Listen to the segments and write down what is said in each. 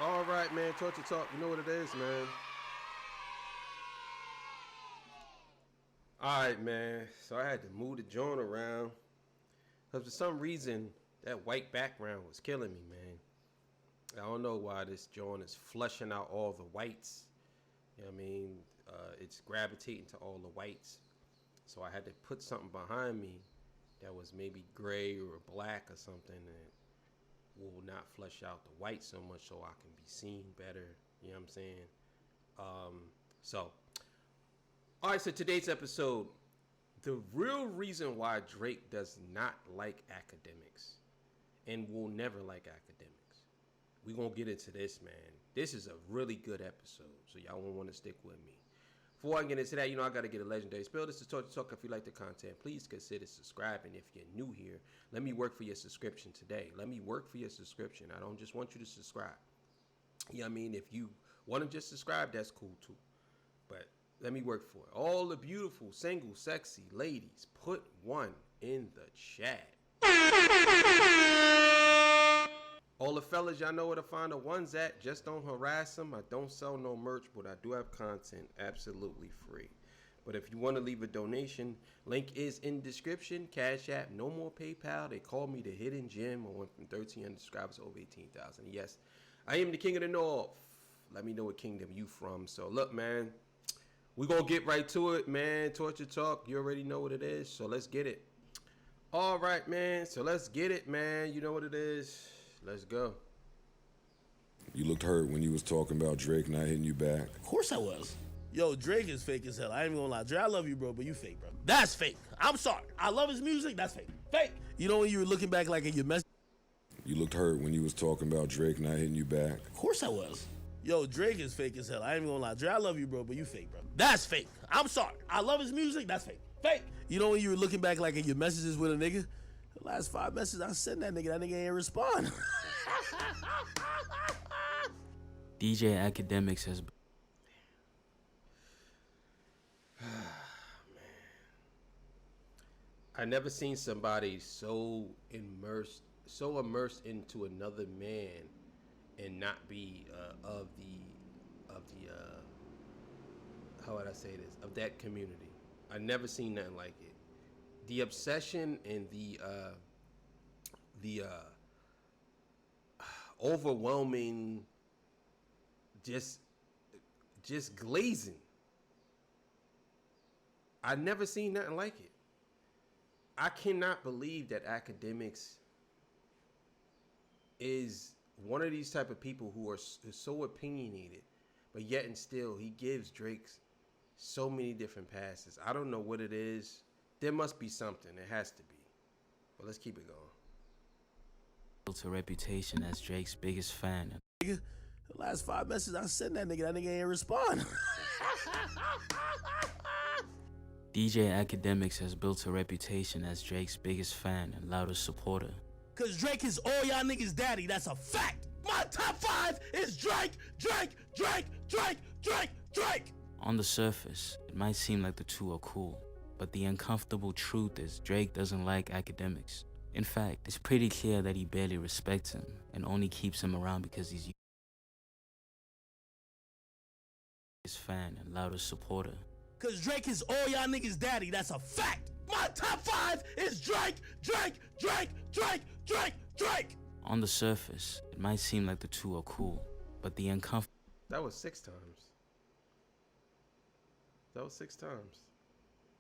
All right, man. Torture Talk. You know what it is, man. All right, man. So I had to move the joint around because for some reason that white background was killing me, man. I don't know why this joint is flushing out all the whites. You know what I mean? It's gravitating to all the whites. So I had to put something behind me that was maybe gray or black or something that will not flush out the white so much so I can be seen better. You know what I'm saying? Um, so, all right, so today's episode, the real reason why Drake does not like academics and will never like academics. We're going to get into this, man. This is a really good episode, so y'all won't want to stick with me. Before I get into that, I got to get a legendary spill. This is Torture Talk. If you like the content, please consider subscribing. If you're new here, let me work for your subscription today. Let me work for your subscription. I don't just want you to subscribe. You know what I mean? If you want to just subscribe, that's cool too. But let me work for it. All the beautiful, single, sexy ladies, put one in the chat. All the fellas, y'all know where to find the ones at. Just don't harass them. I don't sell no merch, but I do have content absolutely free. But if you want to leave a donation, link is in description. Cash App, no more PayPal. They call me the Hidden Gem. I went from 1,300 subscribers to over 18,000. Yes, I am the king of the north. Let me know what kingdom you from. So look, man, we going to get right to it, man. Torture Talk, you already know what it is. So let's get it. All right, man. So let's get it, man. You know what it is. Let's go. You looked hurt when you was talking about Drake not hitting you back. Of course I was. Yo, Drake is fake as hell. I ain't even gonna lie. Drake, I love you, bro, but you fake, bro. That's fake. I'm sorry. I love his music. That's fake. Fake. You know when you were looking back like in your mess. You looked hurt when you was talking about Drake not hitting you back. Of course I was. Yo, Drake is fake as hell. I ain't even gonna lie. Drake, I love you, bro, but you fake, bro. That's fake. I'm sorry. I love his music. That's fake. Fake. You know when you were looking back like in your messages with a nigga? The last 5 messages I sent that nigga ain't respond. DJ Academics has. I never seen somebody so immersed into another man and not be of the how would I say this, of that community. I never seen nothing like it. The obsession and the overwhelming just glazing. I never seen nothing like it. I cannot believe that academics is one of these type of people who are so opinionated, but yet and still he gives Drake's so many different passes. I don't know what it is. There must be something. It has to be. But let's keep it going. Built a reputation as Drake's biggest fan. Nigga, the last 5 messages I sent that nigga ain't respond. DJ Academics has built a reputation as Drake's biggest fan and loudest supporter. Cause Drake is all y'all niggas daddy, that's a fact. My top 5 is Drake, Drake, Drake, Drake, Drake, Drake. On the surface, it might seem like the two are cool, but the uncomfortable truth is Drake doesn't like Academics. In fact, it's pretty clear that he barely respects him and only keeps him around because he's his fan and loudest supporter. Cause Drake is all y'all niggas daddy, that's a fact. My top 5 is Drake, Drake, Drake, Drake, Drake, Drake. On the surface, it might seem like the two are cool, but the uncomfortable... That was 6 times. That was 6 times.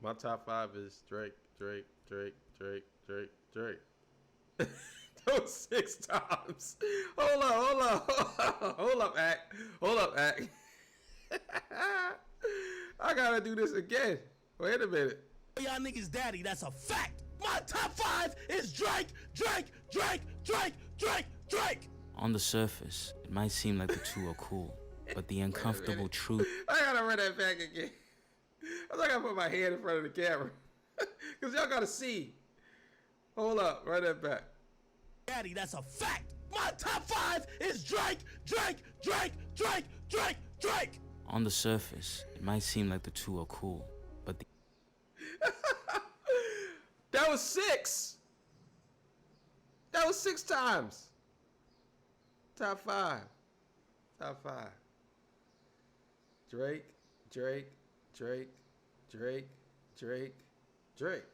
My top 5 is Drake, Drake, Drake, Drake, Drake, Drake. That was 6 times. Hold up, Act. I gotta do this again. Wait a minute. Y'all niggas daddy, that's a fact. My top 5 is Drake, Drake, Drake, Drake, Drake, Drake. On the surface, it might seem like the two are cool, but the uncomfortable truth... I gotta run that back again. I gotta put my hand in front of the camera. Because y'all gotta see. Hold up, run that back. Daddy, that's a fact. My top 5 is Drake, Drake, Drake, Drake, Drake, Drake. On the surface, it might seem like the two are cool, but the... That was 6. That was 6 times. Top 5. Top 5. Drake, Drake, Drake, Drake, Drake, Drake.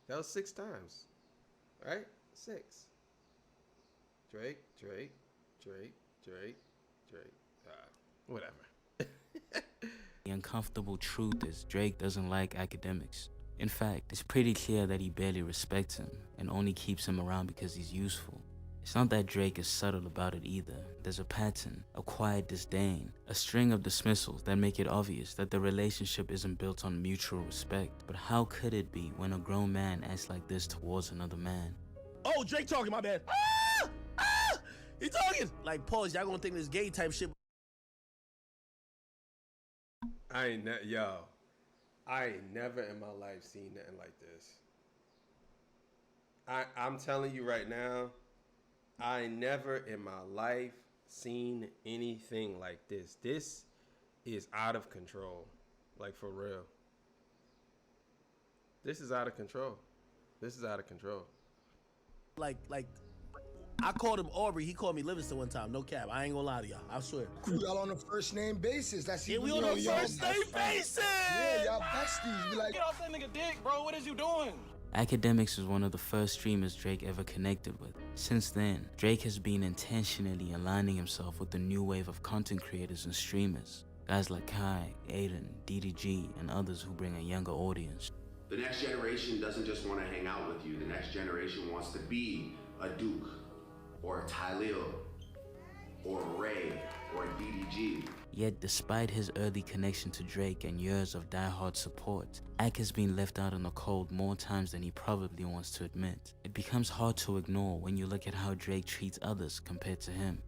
That was 6 times, right? 6. Drake, Drake, Drake, Drake, Drake. Whatever. The uncomfortable truth is Drake doesn't like academics. In fact, it's pretty clear that he barely respects him and only keeps him around because he's useful. It's not that Drake is subtle about it either. There's a pattern, a quiet disdain, a string of dismissals that make it obvious that the relationship isn't built on mutual respect. But how could it be when a grown man acts like this towards another man? Oh, Drake talking, my bad. He talking. Like, pause, y'all gonna think this gay type shit. I ain't never in my life seen nothing like this. I'm telling you right now, I never in my life seen anything like this. This is out of control. Like, for real. This is out of control. This is out of control. Like, I called him Aubrey. He called me Livingston one time. No cap. I ain't gonna lie to y'all. I swear. Y'all on a first name basis. That's Yeah, we on a first name basis. Yeah, y'all besties. Be like, Get off that nigga dick, bro. What is you doing? Academics was one of the first streamers Drake ever connected with. Since then, Drake has been intentionally aligning himself with the new wave of content creators and streamers. Guys like Kai, Aiden, DDG, and others who bring a younger audience. The next generation doesn't just want to hang out with you. The next generation wants to be a Duke, or a Tylil, or a Ray, or a DDG. Yet despite his early connection to Drake and years of diehard support, Ak has been left out in the cold more times than he probably wants to admit. It becomes hard to ignore when you look at how Drake treats others compared to him.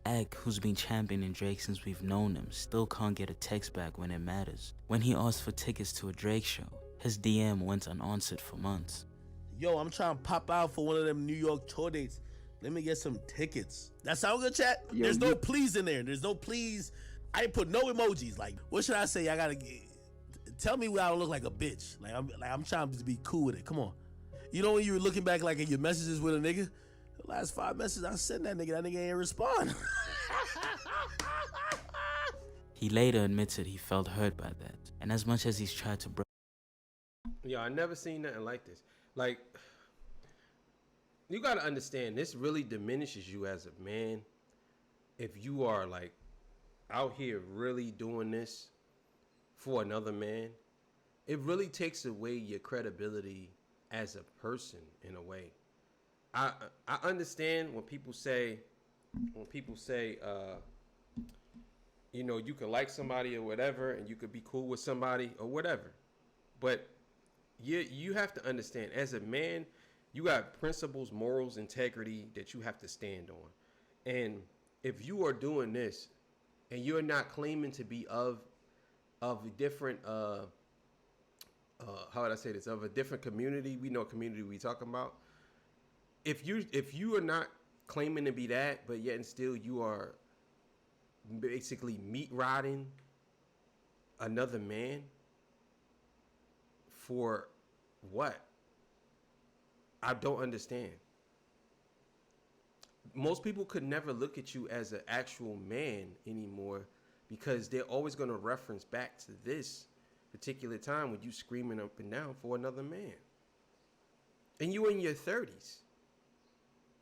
Ak, who's been championing Drake since we've known him, still can't get a text back when it matters. When he asked for tickets to a Drake show, his DM went unanswered for months. Yo, I'm trying to pop out for one of them New York tour dates. Let me get some tickets. That sound good, chat? There's no please in there. There's no please. I ain't put no emojis. Like, what should I say? I gotta tell me where I don't look like a bitch. I'm trying to be cool with it. Come on. You know when you were looking back like in your messages with a nigga? The last 5 messages I sent that nigga ain't respond. He later admitted he felt hurt by that, and as much as he's tried to Yo, I never seen nothing like this. Like, you gotta understand, this really diminishes you as a man if you are like out here really doing this for another man. It really takes away your credibility as a person in a way. I understand when people say you know, you could like somebody or whatever, and you could be cool with somebody or whatever, but you have to understand, as a man, you got principles, morals, integrity that you have to stand on. And if you are doing this and you're not claiming to be of a different how would I say this, of a different community, we know community we talking about. If you are not claiming to be that, but yet and still you are basically meat rodding another man for what? I don't understand. Most people could never look at you as an actual man anymore because they're always going to reference back to this particular time when you screaming up and down for another man. And you in your 30s.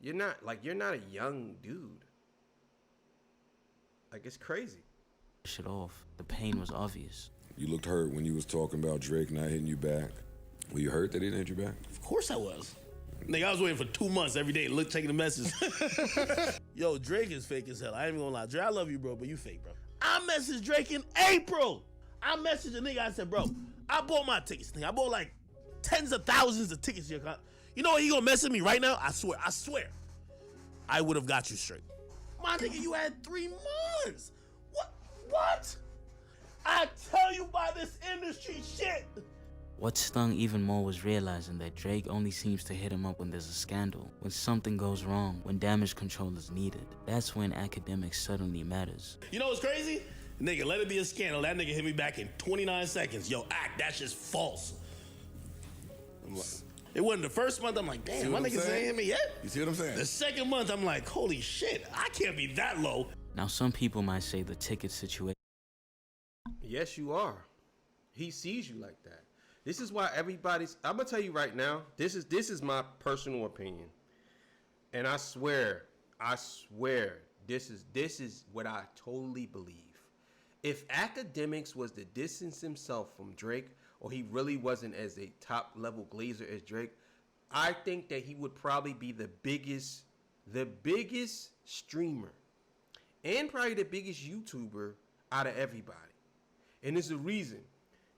You're not a young dude. Like, it's crazy. shit off. The pain was obvious. You looked hurt when you was talking about Drake not hitting you back. Were you hurt that he didn't hit you back? Of course I was. Nigga, I was waiting for 2 months every day, checking the messages. Yo, Drake is fake as hell. I ain't even gonna lie. Drake, I love you, bro, but you fake, bro. I messaged Drake in April. I messaged a nigga, I said, bro, I bought my tickets, nigga. I bought like tens of thousands of tickets. You know what, he gonna message me right now? I swear. I would have got you straight. My nigga, you had 3 months. What? I tell you by this industry shit. What stung even more was realizing that Drake only seems to hit him up when there's a scandal, when something goes wrong, when damage control is needed. That's when academics suddenly matters. You know what's crazy? Nigga, let it be a scandal. That nigga hit me back in 29 seconds. Yo, that's just false. It wasn't the first month. I'm like, damn, my niggas ain't hit me yet. You see what I'm saying? The second month, I'm like, holy shit, I can't be that low. Now, some people might say the ticket situation Yes, you are. He sees you like that. This is why everybody's. I'm gonna tell you right now. This is my personal opinion, and I swear, this is what I totally believe. If Academics was to distance himself from Drake, or he really wasn't as a top level glazer as Drake, I think that he would probably be the biggest streamer, and probably the biggest YouTuber out of everybody. And there's a reason.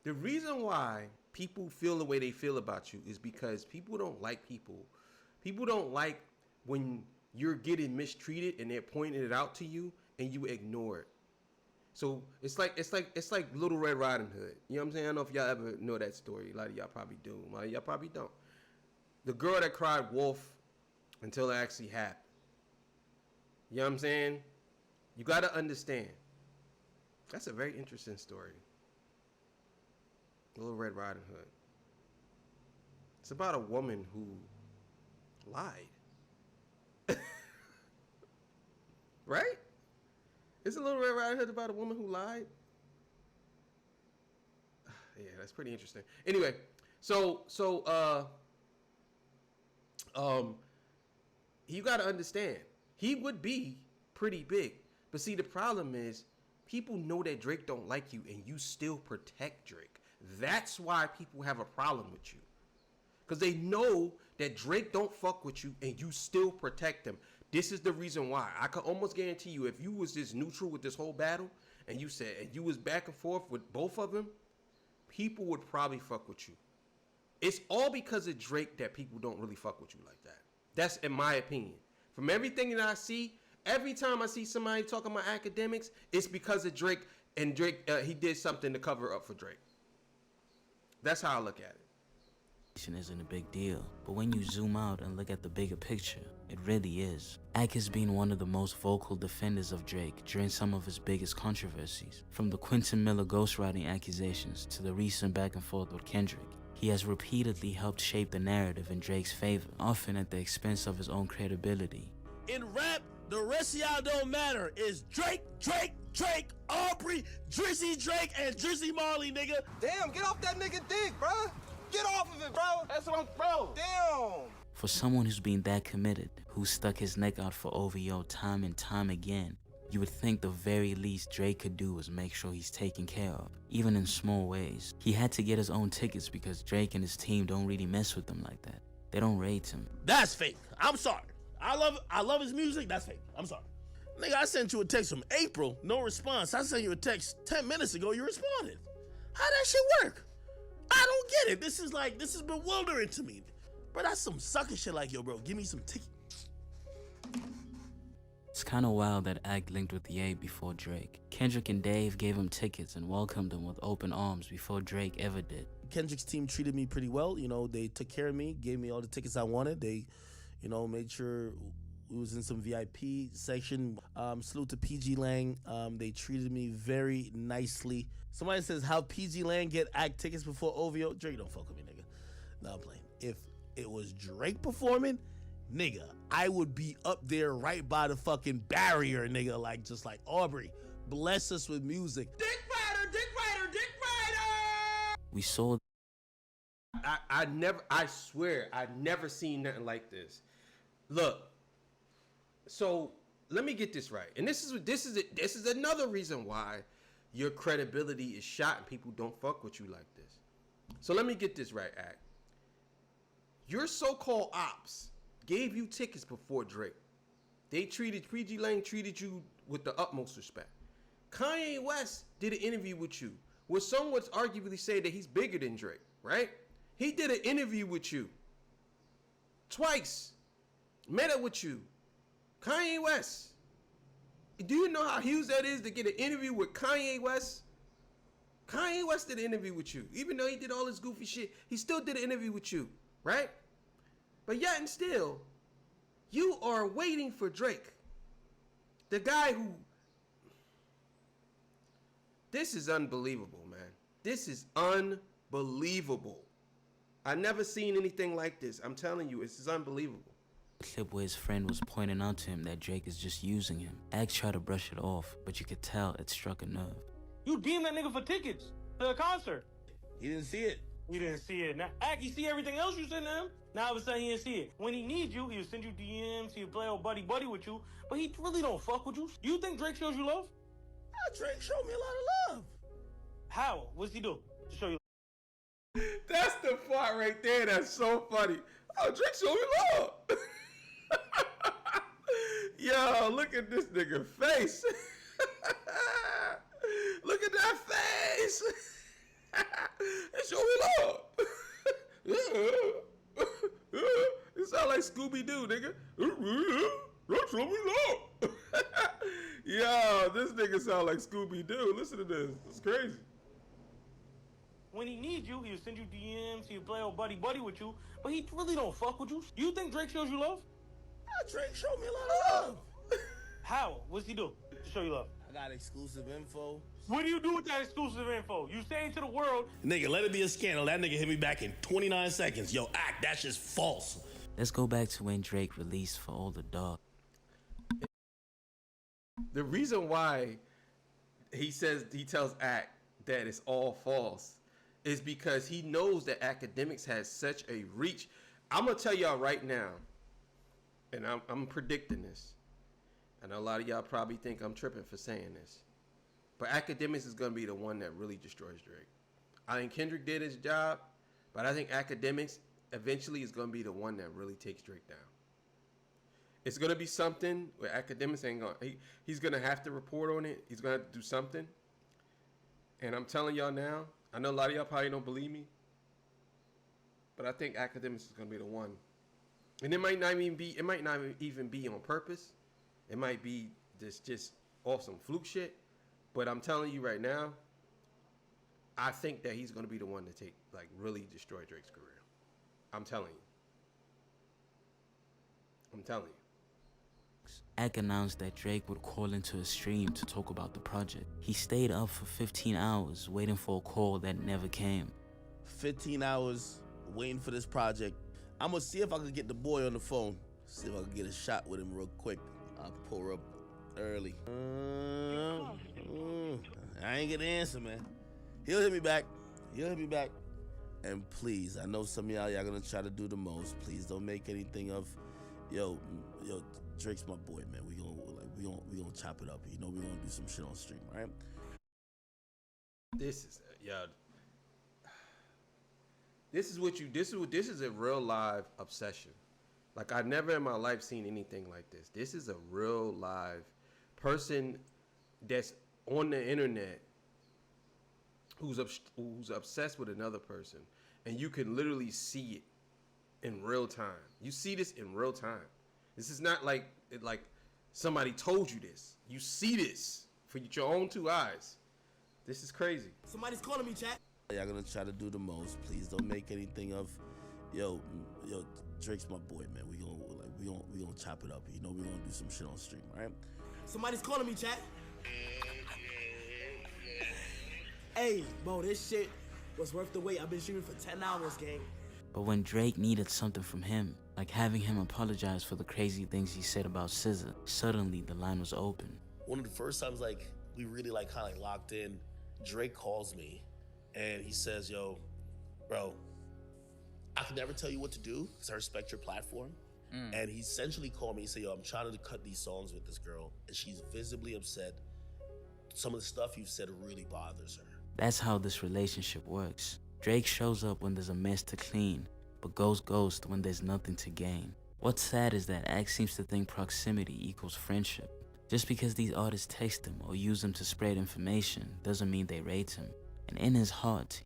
The reason why people feel the way they feel about you is because people don't like people. People don't like when you're getting mistreated and they're pointing it out to you and you ignore it. So it's like Little Red Riding Hood. You know what I'm saying? I don't know if y'all ever know that story. A lot of y'all probably do. A lot of y'all probably don't. The girl that cried wolf until it actually happened. You know what I'm saying? You got to understand. That's a very interesting story. Little Red Riding Hood. It's about a woman who lied. Right? Isn't Little Red Riding Hood about a woman who lied? Yeah, that's pretty interesting. Anyway, so you got to understand, he would be pretty big. But see, the problem is, people know that Drake don't like you, and you still protect Drake. That's why people have a problem with you. Because they know that Drake don't fuck with you, and you still protect him. This is the reason why. I can almost guarantee you, if you was just neutral with this whole battle, and you said, and you was back and forth with both of them, people would probably fuck with you. It's all because of Drake that people don't really fuck with you like that. That's in my opinion. From everything that I see, every time I see somebody talking about Academics, it's because of Drake, and Drake, he did something to cover up for Drake. That's how I look at it. isn't a big deal, but when you zoom out and look at the bigger picture, it really is. Ak has been one of the most vocal defenders of Drake during some of his biggest controversies, from the Quentin Miller ghostwriting accusations to the recent back and forth with Kendrick. He has repeatedly helped shape the narrative in Drake's favor, often at the expense of his own credibility. In rap, the rest of y'all don't matter. It's Drake, Aubrey, Drizzy Drake, and Drizzy Marley, nigga. Damn, get off that nigga dick, bro. Get off of it, bro. That's what I'm, bro. Damn. For someone who's been that committed, who's stuck his neck out for OVO time and time again, you would think the very least Drake could do was make sure he's taken care of, even in small ways. He had to get his own tickets because Drake and his team don't really mess with him like that. They don't rate him. That's fake. I'm sorry. I love his music. That's fake. I'm sorry. Nigga, I sent you a text from April, no response. I sent you a text 10 minutes ago, you responded. How that shit work? I don't get it. This is bewildering to me. Bro, that's some sucker shit like, yo, bro, give me some tickets. It's kinda wild that Ak linked with Ye before Drake. Kendrick and Dave gave him tickets and welcomed him with open arms before Drake ever did. Kendrick's team treated me pretty well. You know, they took care of me, gave me all the tickets I wanted. They, you know, made sure we was in some VIP section. Salute to PG Lang. They treated me very nicely. Somebody says, how PG Lang get Ak tickets before OVO? Drake don't fuck with me, nigga. No, I'm playing. If it was Drake performing, nigga, I would be up there right by the fucking barrier, nigga, like just like Aubrey. Bless us with music. Dick rider, dick rider, dick rider. We saw I swear, I never seen nothing like this. Look, so let me get this right. And this is another reason why your credibility is shot and people don't fuck with you like this. So let me get this right, Ak. Your so-called ops gave you tickets before Drake. They treated, PG Lang treated you with the utmost respect. Kanye West did an interview with you, where some would arguably say that he's bigger than Drake, right? He did an interview with you twice, met up with you. Kanye West. Do you know how huge that is to get an interview with Kanye West? Kanye West did an interview with you. Even though he did all this goofy shit, he still did an interview with you, right? But yet and still, you are waiting for Drake. The guy who... This is unbelievable, man. This is unbelievable. I never seen anything like this. I'm telling you, this is unbelievable. A clip where his friend was pointing out to him that Drake is just using him. Axe tried to brush it off, but you could tell it struck a nerve. You deemed that nigga for tickets to the concert. He didn't see it. You didn't see it. Now, Ack, you see everything else you send him? Now all of a sudden he didn't see it. When he needs you, he'll send you DMs, he'll play old buddy with you, but he really don't fuck with you. You think Drake shows you love? Drake showed me a lot of love. How? What's he do to show you That's the part right there that's so funny. Oh, Drake showed me love. Yo, look at this nigga face. Look at that face. It showed me love. It sound like Scooby-Doo, nigga. That showed me love. Yo, this nigga sound like Scooby-Doo. Listen to this. It's crazy. When he needs you, he'll send you DMs, he'll play old buddy with you, but he really don't fuck with you. You think Drake shows you love? Drake showed me a lot of love. How? What's he do to show you love? I got exclusive info. What do you do with that exclusive info? You say to the world, Nigga, let it be a scandal. That nigga hit me back in 29 seconds. Yo, Act, that's just false. Let's go back to when Drake released For All the Dog. The reason why he tells Act that it's all false is because he knows that Academics has such a reach. I'm gonna tell y'all right now, and I'm predicting this. I know a lot of y'all probably think I'm tripping for saying this, but Academics is gonna be the one that really destroys Drake. I think Kendrick did his job, but I think Academics eventually is gonna be the one that really takes Drake down. It's gonna be something where Academics ain't gonna. He's gonna have to report on it. He's gonna have to do something. And I'm telling y'all now. I know a lot of y'all probably don't believe me, but I think Academics is gonna be the one. And it might not even be. It might not even be on purpose. It might be just off some fluke shit. But I'm telling you right now, I think that he's gonna be the one to really destroy Drake's career. I'm telling you. I'm telling you. Ack announced that Drake would call into a stream to talk about the project. He stayed up for 15 hours waiting for a call that never came. 15 hours waiting for this project. I'm gonna see if I can get the boy on the phone. See if I can get a shot with him real quick. I'll pull her up early. I ain't get the answer, man. He'll hit me back. And please, I know some of y'all gonna try to do the most. Please don't make anything of, yo, Drake's my boy, man. We gonna chop it up. You know we gonna do some shit on stream, right? This is a real live obsession. Like, I never in my life seen anything like this. This is a real live person that's on the internet who's obsessed with another person, and you can literally see it in real time. You see this in real time. This is not like somebody told you this. You see this for your own two eyes. This is crazy. Somebody's calling me, chat. Y'all gonna try to do the most. Please don't make anything of, yo, Drake's my boy, man. We gonna chop it up. You know we gonna do some shit on stream, right? Somebody's calling me, chat. Hey, bro, this shit was worth the wait. I've been streaming for 10 hours, gang. But when Drake needed something from him, like having him apologize for the crazy things he said about SZA, suddenly the line was open. One of the first times we really kind of locked in, Drake calls me and he says, yo, bro, I can never tell you what to do because I respect your platform. And he essentially called me and said, yo, I'm trying to cut these songs with this girl and she's visibly upset. Some of the stuff you've said really bothers her. That's how this relationship works. Drake shows up when there's a mess to clean, but goes ghost when there's nothing to gain. What's sad is that Axe seems to think proximity equals friendship. Just because these artists text him or use him to spread information doesn't mean they rate him. And in his heart,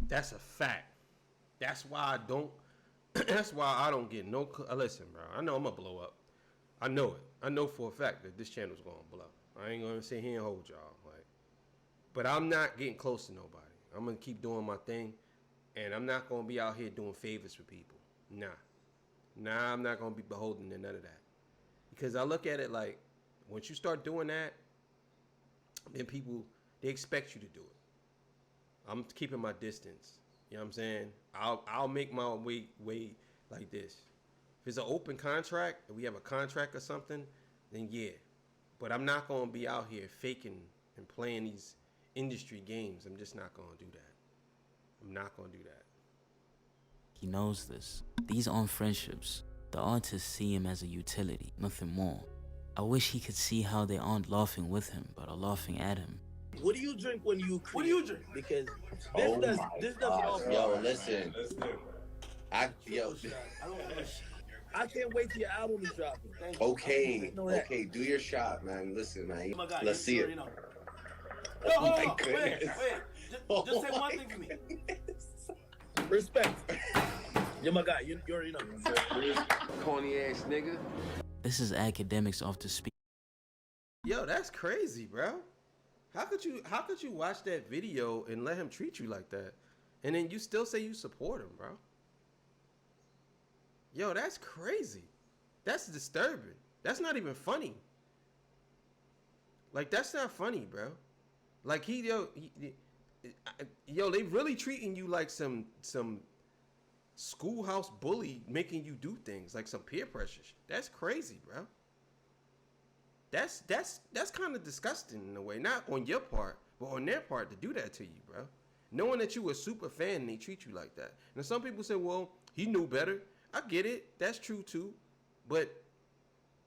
That's a fact. That's why I don't. That's why I don't get no. Listen, bro. I know I'm gonna blow up. I know it. I know for a fact that this channel's gonna blow. I ain't gonna sit here and hold y'all. But I'm not getting close to nobody. I'm gonna keep doing my thing, and I'm not gonna be out here doing favors for people. Nah, I'm not gonna be beholden to none of that. Because I look at it like, once you start doing that, then people, they expect you to do it. I'm keeping my distance. You know what I'm saying? I'll make my way like this. If it's an open contract and we have a contract or something, then yeah. But I'm not gonna be out here faking and playing these industry games. I'm just not gonna do that. I'm not gonna do that. He knows this. These aren't friendships. The artists see him as a utility, nothing more. I wish he could see how they aren't laughing with him, but are laughing at him. What do you drink when you create? What do you drink? Because Oh this my doesn't God. offer. Yo, listen. I can't wait till your album is dropping. Thank you. Okay, I know that. okay, do your shot, man. Listen, man. Oh my God, Let's see you it. already know. Oh Yo, hold my on, wait. goodness. Just say one thing for me. Respect. Yo, my guy, you already know. Corny ass nigga. This is academics off the speak. Yo, that's crazy, bro. How could you watch that video and let him treat you like that? And then you still say you support him, bro? Yo, that's crazy. That's disturbing. That's not even funny. Like, that's not funny, bro. Like, yo, they really treating you like some schoolhouse bully, making you do things, like some peer pressure shit. That's crazy, bro. That's kind of disgusting in a way. Not on your part, but on their part to do that to you, bro. Knowing that you a super fan and they treat you like that. And some people say, well, he knew better. I get it. That's true too. But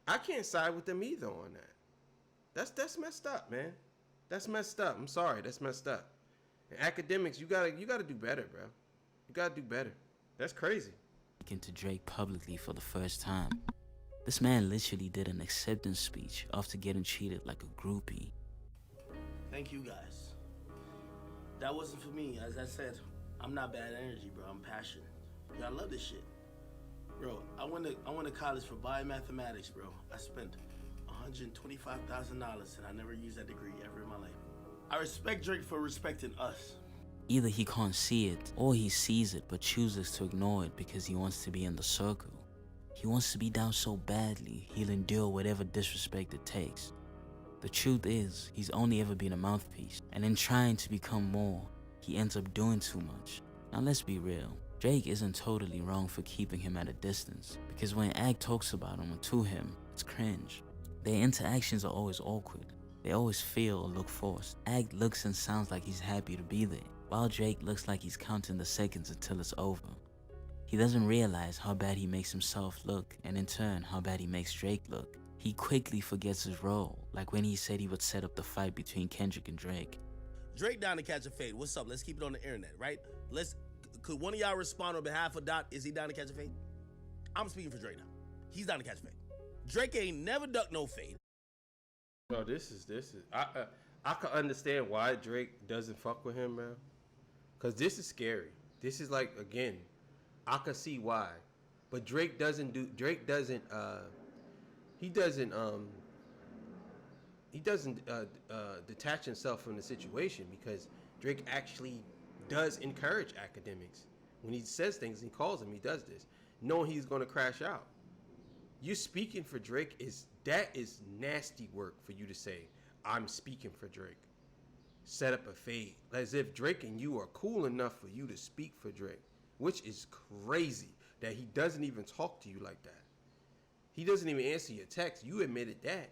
I can't side with them either on that. That's messed up, man. That's messed up. I'm sorry. That's messed up. And academics, you gotta do better, bro. You gotta do better. That's crazy. To Drake publicly for the first time. This man literally did an acceptance speech after getting treated like a groupie. Thank you, guys. That wasn't for me. As I said, I'm not bad energy, bro. I'm passionate. Yo, I love this shit. Bro, I went to college for biomathematics, bro. I spent $125,000 and I never used that degree ever in my life. I respect Drake for respecting us. Either he can't see it, or he sees it but chooses to ignore it because he wants to be in the circle. He wants to be down so badly, he'll endure whatever disrespect it takes. The truth is, he's only ever been a mouthpiece, and in trying to become more, he ends up doing too much. Now let's be real, Drake isn't totally wrong for keeping him at a distance, because when Ag talks about him or to him, it's cringe. Their interactions are always awkward. They always feel or look forced. Ag looks and sounds like he's happy to be there, while Drake looks like he's counting the seconds until it's over. He doesn't realize how bad he makes himself look, and in turn, how bad he makes Drake look. He quickly forgets his role, like when he said he would set up the fight between Kendrick and Drake. Drake down to catch a fade. What's up? Let's keep it on the internet, right? Could one of y'all respond on behalf of Dot? Is he down to catch a fade? I'm speaking for Drake now. He's down to catch a fade. Drake ain't never ducked no fade. Bro, this is I can understand why Drake doesn't fuck with him, bro. Cause this is scary. This is like, again, I can see why. But Drake doesn't detach himself from the situation, because Drake actually does encourage academics. When he says things, he calls them, he does this, knowing he's gonna crash out. You speaking for Drake is nasty work for you to say, I'm speaking for Drake. Set up a fade. As if Drake and you are cool enough for you to speak for Drake, which is crazy that he doesn't even talk to you like that. He doesn't even answer your text. You admitted that.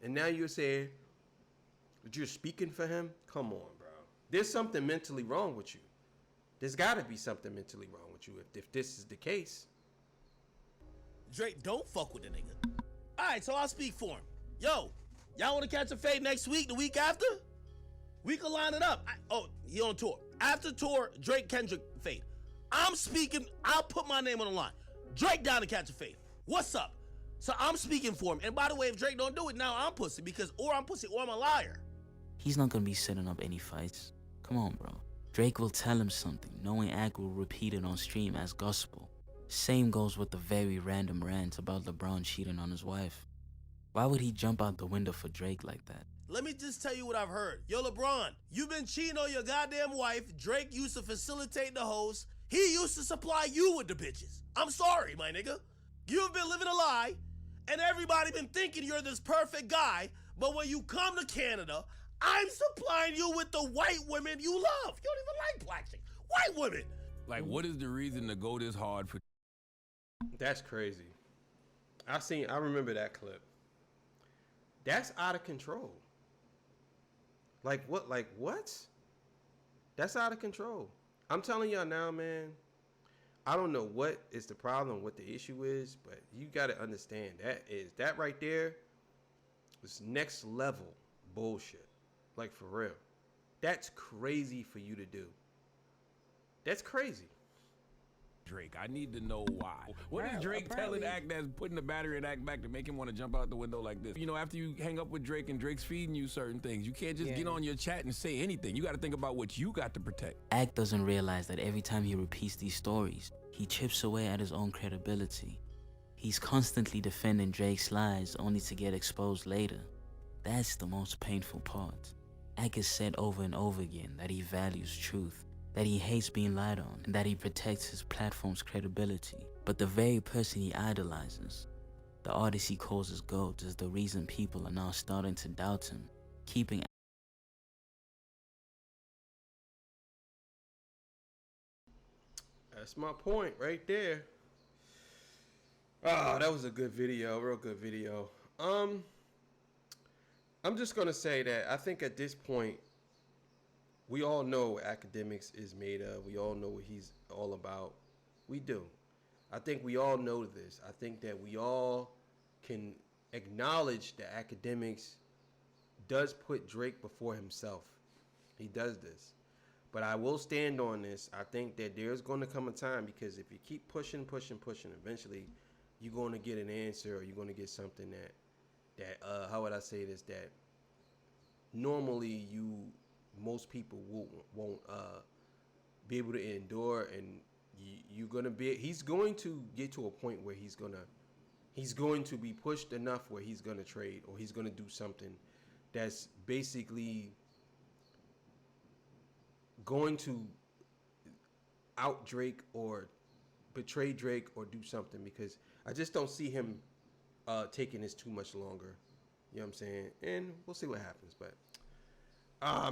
And now you're saying that you're speaking for him? Come on, bro. There's something mentally wrong with you. There's got to be something mentally wrong with you if this is the case. Drake, don't fuck with the nigga. All right, so I'll speak for him. Yo, y'all want to catch a fade next week, the week after? We can line it up. He on tour. After tour, Drake, Kendrick, fade. I'm speaking. I'll put my name on the line. Drake down to catch a fade. What's up? So I'm speaking for him. And by the way, if Drake don't do it, now I'm pussy, because or I'm pussy or I'm a liar. He's not gonna be setting up any fights. Come on, bro. Drake will tell him something, knowing Ag will repeat it on stream as gospel. Same goes with the very random rant about LeBron cheating on his wife. Why would he jump out the window for Drake like that? Let me just tell you what I've heard. Yo, LeBron, you've been cheating on your goddamn wife. Drake used to facilitate the host. He used to supply you with the bitches. I'm sorry, my nigga. You've been living a lie, and everybody been thinking you're this perfect guy, but when you come to Canada, I'm supplying you with the white women you love. You don't even like black chicks. White women. Like, what is the reason to go this hard for That's crazy. I remember that clip. That's out of control. Like what? Like what? That's out of control. I'm telling y'all now, man. I don't know what is the problem, what the issue is, but you got to understand that right there is next level bullshit. Like for real. That's crazy for you to do. That's crazy. Drake, I need to know why. What is Drake telling Act that's putting the battery in Act back to make him want to jump out the window like this? You know, after you hang up with Drake and Drake's feeding you certain things, you can't just get on your chat and say anything. You got to think about what you got to protect. Act doesn't realize that every time he repeats these stories, he chips away at his own credibility. He's constantly defending Drake's lies only to get exposed later. That's the most painful part. Act has said over and over again that he values truth, that he hates being lied on, and that he protects his platform's credibility. But the very person he idolizes, the artist he calls his GOAT, is the reason people are now starting to doubt him, keeping That's my point right there. Oh, that was a good video, real good video. I'm just gonna say that I think at this point, we all know what Academics is made of. We all know what he's all about. We do. I think we all know this. I think that we all can acknowledge that Academics does put Drake before himself. He does this. But I will stand on this. I think that there's going to come a time, because if you keep pushing, eventually you're going to get an answer, or you're going to get something that how would I say this, that normally most people won't be able to endure, and he's going to get to a point where he's going to be pushed enough where he's going to trade, or he's going to do something that's basically going to out Drake or betray Drake or do something, because I just don't see him taking this too much longer. You know what I'm saying? And we'll see what happens. But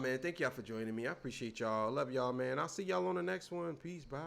man, thank y'all for joining me. I appreciate y'all. Love y'all, man. I'll see y'all on the next one. Peace. Bye.